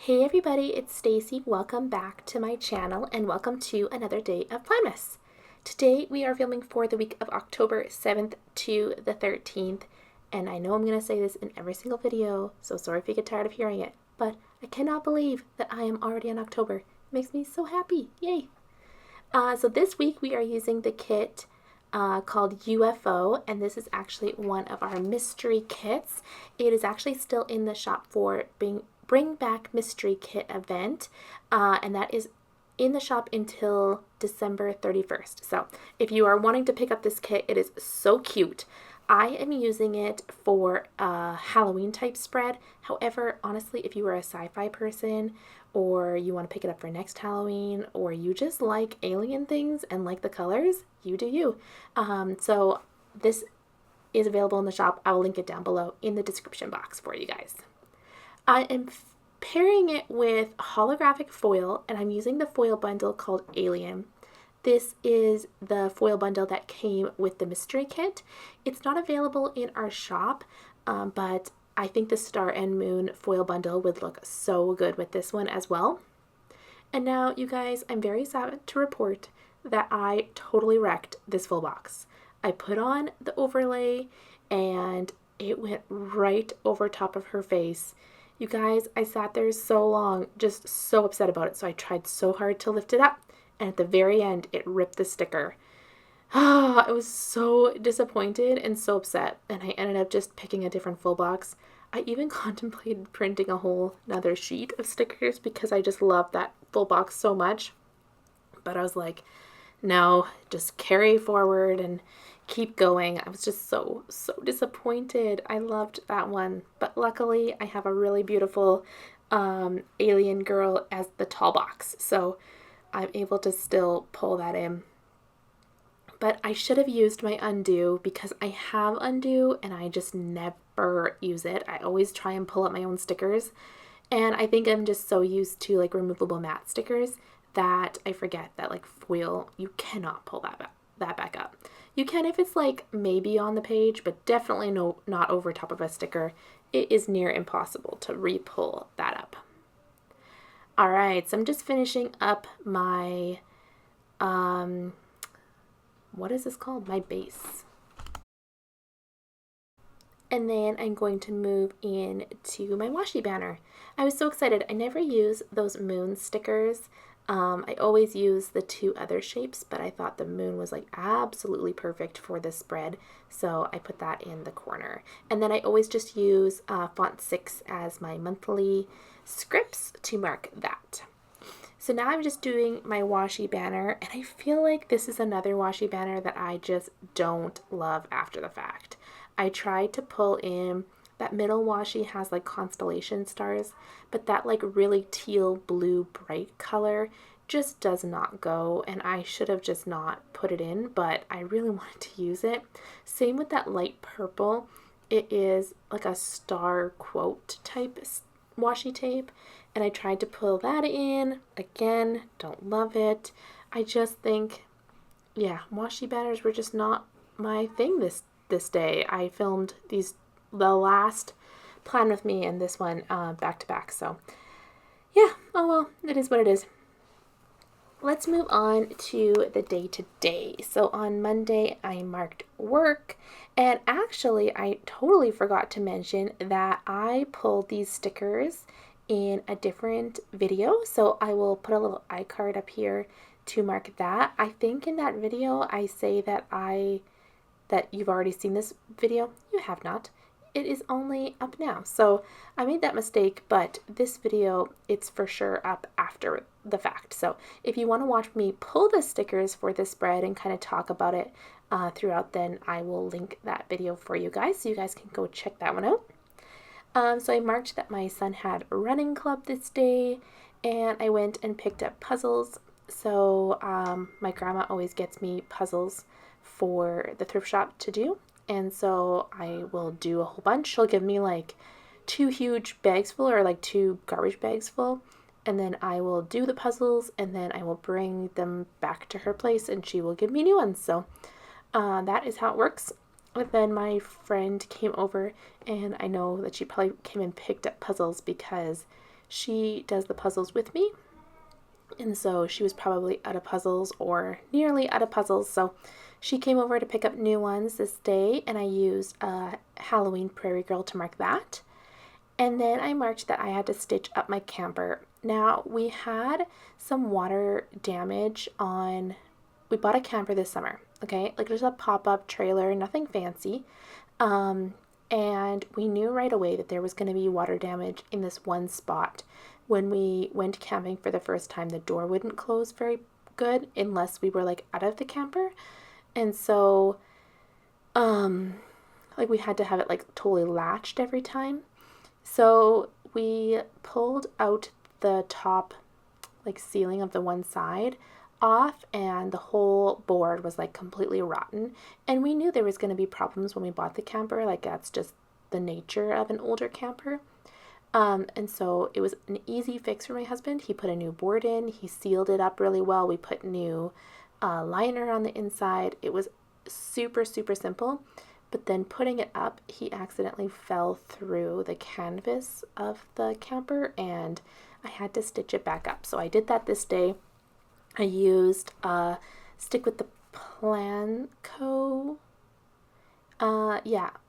Hey everybody, it's Stacy. Welcome back to my channel and welcome to another day of Planmas. Today we are filming for the week of October 7th to the 13th, and I know I'm going to say this in every single video, so sorry if you get tired of hearing it, but I cannot believe that I am already in October. It makes me so happy. Yay! So this week we are using the kit called UFO, and this is actually one of our mystery kits. It is actually still in the shop for Bring Back Mystery Kit event, and that is in the shop until December 31st. So if you are wanting to pick up this kit, it is so cute. I am using it for a Halloween type spread. However, honestly, if you are a sci-fi person or you want to pick it up for next Halloween, or you just like alien things and like the colors, you do you. So this is available in the shop. I will link it down below in the description box for you guys. I am pairing it with holographic foil, and I'm using the foil bundle called Alien. This is the foil bundle that came with the mystery kit. It's not available in our shop, but I think the Star and Moon foil bundle would look so good with this one as well. And now, you guys, I'm very sad to report that I totally wrecked this full box. I put on the overlay and it went right over top of her face. You guys, I sat there so long, just so upset about it. So I tried so hard to lift it up, and at the very end, it ripped the sticker. I was so disappointed and so upset, and I ended up just picking a different full box. I even contemplated printing a whole another sheet of stickers because I just love that full box so much. But I was like, no, just carry forward and keep going. I was just so disappointed. I loved that one, but luckily I have a really beautiful alien girl as the tall box, so I'm able to still pull that in. But I should have used my undo because I have undo and I just never use it. I always try and pull up my own stickers, and I think I'm just so used to like removable matte stickers that I forget that like foil, you cannot pull that back up. You can if it's like maybe on the page, but definitely not over top of a sticker. It is near impossible to re-pull that up. All right, so I'm just finishing up my, what is this called? My base. And then I'm going to move in to my washi banner. I was so excited. I never use those moon stickers. I always use the two other shapes, but I thought the moon was like absolutely perfect for this spread, so I put that in the corner. And then I always just use font 6 as my monthly scripts to mark that. So now I'm just doing my washi banner, and I feel like this is another washi banner that I just don't love after the fact. I tried to pull in, that middle washi has like constellation stars, but that like really teal blue bright color just does not go, and I should have just not put it in, but I really wanted to use it. Same with that light purple. It is like a star quote type washi tape, and I tried to pull that in. Again, don't love it. I just think, yeah, washi banners were just not my thing this day. I filmed the last Plan with Me and this one back to back, so yeah, oh well, it is what it is. Let's move on to the day-to-day. So on Monday I marked work, and actually I totally forgot to mention that I pulled these stickers in a different video, so I will put a little iCard up here to mark that. I think in that video I say that you've already seen this video. You have not. It is only up now. So I made that mistake, but this video, it's for sure up after the fact. So if you want to watch me pull the stickers for this spread and kind of talk about it throughout, then I will link that video for you guys, so you guys can go check that one out. So I marked that my son had running club this day, and I went and picked up puzzles. So my grandma always gets me puzzles for the thrift shop to do, and so I will do a whole bunch. She'll give me like 2 huge bags full, or like 2 garbage bags full, and then I will do the puzzles, and then I will bring them back to her place and she will give me new ones. So that is how it works. But then my friend came over, and I know that she probably came and picked up puzzles because she does the puzzles with me. And so she was probably out of puzzles or nearly out of puzzles. So she came over to pick up new ones this day, and I used a Halloween Prairie Girl to mark that. And then I marked that I had to stitch up my camper. Now, we had some water damage on, we bought a camper this summer, okay? Like just a pop-up trailer, nothing fancy. And we knew right away that there was going to be water damage in this one spot. When we went camping for the first time, the door wouldn't close very good unless we were like out of the camper. And so, like we had to have it like totally latched every time. So we pulled out the top like ceiling of the one side off, and the whole board was like completely rotten. And we knew there was going to be problems when we bought the camper. Like that's just the nature of an older camper. And so it was an easy fix for my husband. He put a new board in, he sealed it up really well. We put new liner on the inside. It was super, super simple. But then putting it up, he accidentally fell through the canvas of the camper, and I had to stitch it back up. So I did that this day. I used Stick with the Planco,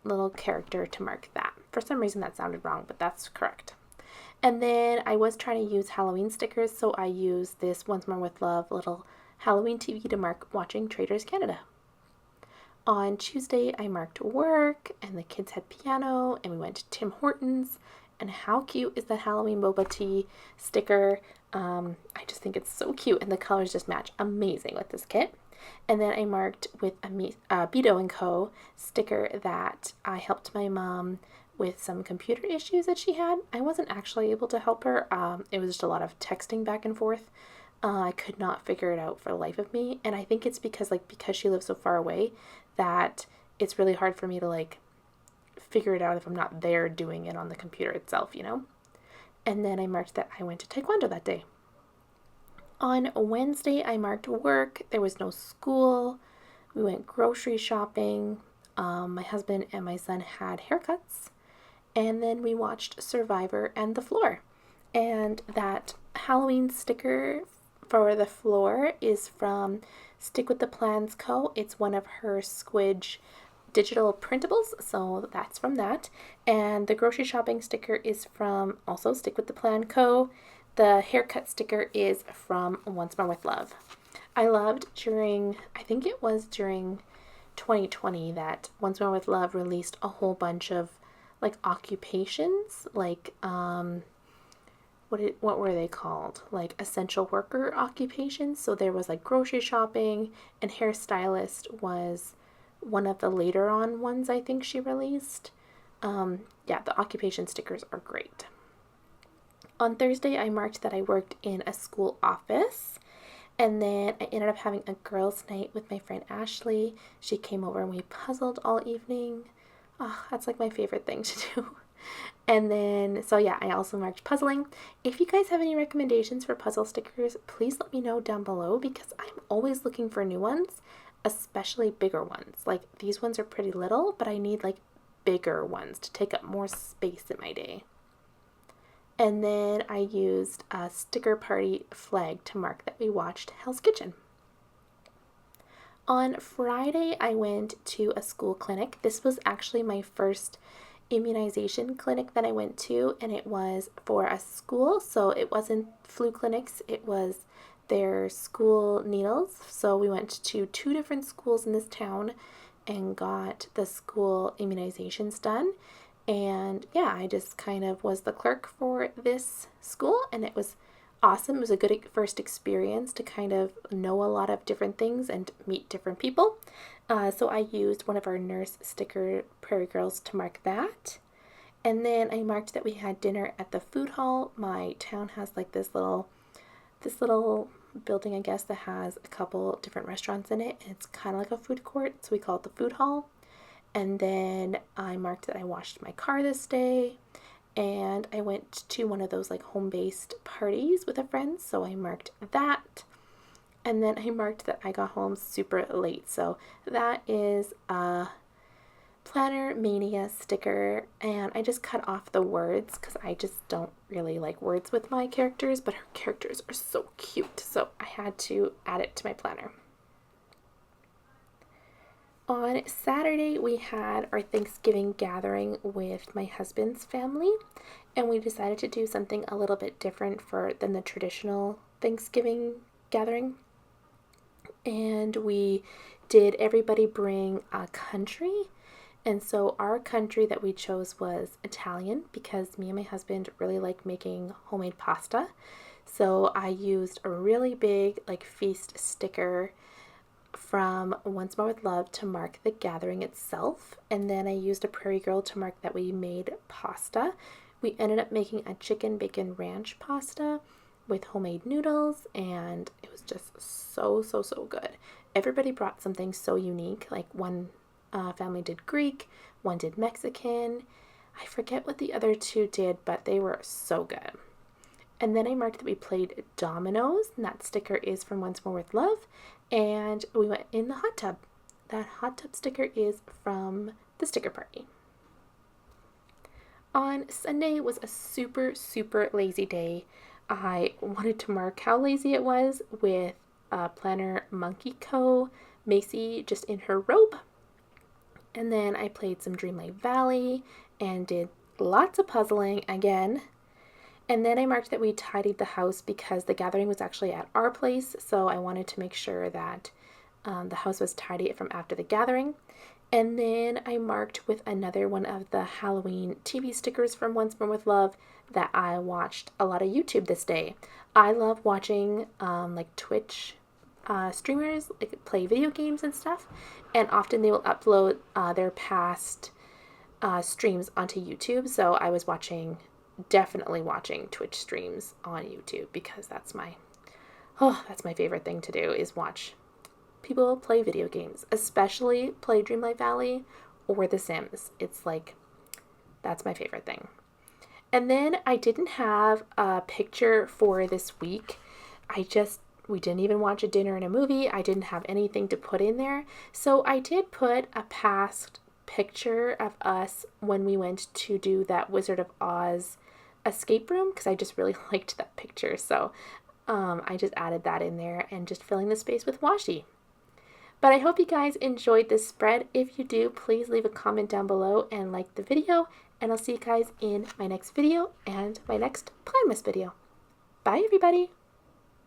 little character to mark that. For some reason that sounded wrong, but that's correct. And then I was trying to use Halloween stickers, so I used this Once More with Love little Halloween TV to mark watching Traders Canada. On Tuesday, I marked work, and the kids had piano, and we went to Tim Hortons. And how cute is that Halloween boba tea sticker? I just think it's so cute, and the colors just match amazing with this kit. And then I marked with a Beto & Co. sticker that I helped my mom with some computer issues that she had. I wasn't actually able to help her. It was just a lot of texting back and forth. I could not figure it out for the life of me. And I think it's because she lives so far away that it's really hard for me to like figure it out if I'm not there doing it on the computer itself, you know? And then I marked that I went to Taekwondo that day. On Wednesday, I marked work. There was no school. We went grocery shopping. My husband and my son had haircuts. And then we watched Survivor and The Floor. And that Halloween sticker for The Floor is from Stick with the Plans Co. It's one of her Squidge digital printables, so that's from that. And the grocery shopping sticker is from also Stick with the Plan Co. The haircut sticker is from Once More with Love. I loved I think it was during 2020 that Once More with Love released a whole bunch of like occupations, like what were they called? Like essential worker occupations. So there was like grocery shopping, and hairstylist was one of the later on ones I think she released. The occupation stickers are great. On Thursday, I marked that I worked in a school office, and then I ended up having a girls' night with my friend Ashley. She came over and we puzzled all evening. Oh, that's like my favorite thing to do. And then, I also marked puzzling. If you guys have any recommendations for puzzle stickers, please let me know down below, because I'm always looking for new ones, especially bigger ones. Like these ones are pretty little, but I need like bigger ones to take up more space in my day. And then I used a sticker party flag to mark that we watched Hell's Kitchen. On Friday, I went to a school clinic. This was actually my first immunization clinic that I went to, and it was for a school, so it wasn't flu clinics, it was their school needles. So we went to 2 different schools in this town and got the school immunizations done. And I just kind of was the clerk for this school, and it was awesome. It was a good first experience to kind of know a lot of different things and meet different people. So I used one of our nurse sticker Prairie Girls to mark that. And then I marked that we had dinner at the food hall. My town has like this little building, I guess, that has a couple different restaurants in it, and it's kind of like a food court, so we call it the food hall. And then I marked that I washed my car this day, and I went to one of those like home-based parties with a friend, so I marked that. And then I marked that I got home super late, so that is Planner Mania sticker, and I just cut off the words because I just don't really like words with my characters, but her characters are so cute, so I had to add it to my planner. On Saturday, we had our Thanksgiving gathering with my husband's family, and we decided to do something a little bit different than the traditional Thanksgiving gathering. And we did everybody bring a country. And so our country that we chose was Italian because me and my husband really like making homemade pasta. So I used a really big like feast sticker from Once More with Love to mark the gathering itself. And then I used a Prairie Girl to mark that we made pasta. We ended up making a chicken bacon ranch pasta with homemade noodles, and it was just so good. Everybody brought something so unique. Like one family did Greek, one did Mexican. I forget what the other two did, but they were so good. And then I marked that we played dominoes, and that sticker is from Once More with Love, and we went in the hot tub. That hot tub sticker is from the sticker party. On Sunday was a super lazy day. I wanted to mark how lazy it was with Planner Monkey Co. Macy just in her robe. And then I played some Dreamlight Valley and did lots of puzzling again. And then I marked that we tidied the house because the gathering was actually at our place, so I wanted to make sure that the house was tidy from after the gathering. And then I marked with another one of the Halloween TV stickers from Once More with Love that I watched a lot of YouTube this day. I love watching like Twitch streamers like play video games and stuff, and often they will upload their past streams onto YouTube. So I was definitely watching Twitch streams on YouTube because that's my favorite thing to do is watch people play video games, especially play Dreamlight Valley or The Sims. It's like, that's my favorite thing. And then I didn't have a picture for this week. We didn't even watch a dinner and a movie. I didn't have anything to put in there. So I did put a past picture of us when we went to do that Wizard of Oz escape room because I just really liked that picture. So I just added that in there and just filling the space with washi. But I hope you guys enjoyed this spread. If you do, please leave a comment down below and like the video. And I'll see you guys in my next video and my next Planmas video. Bye, everybody.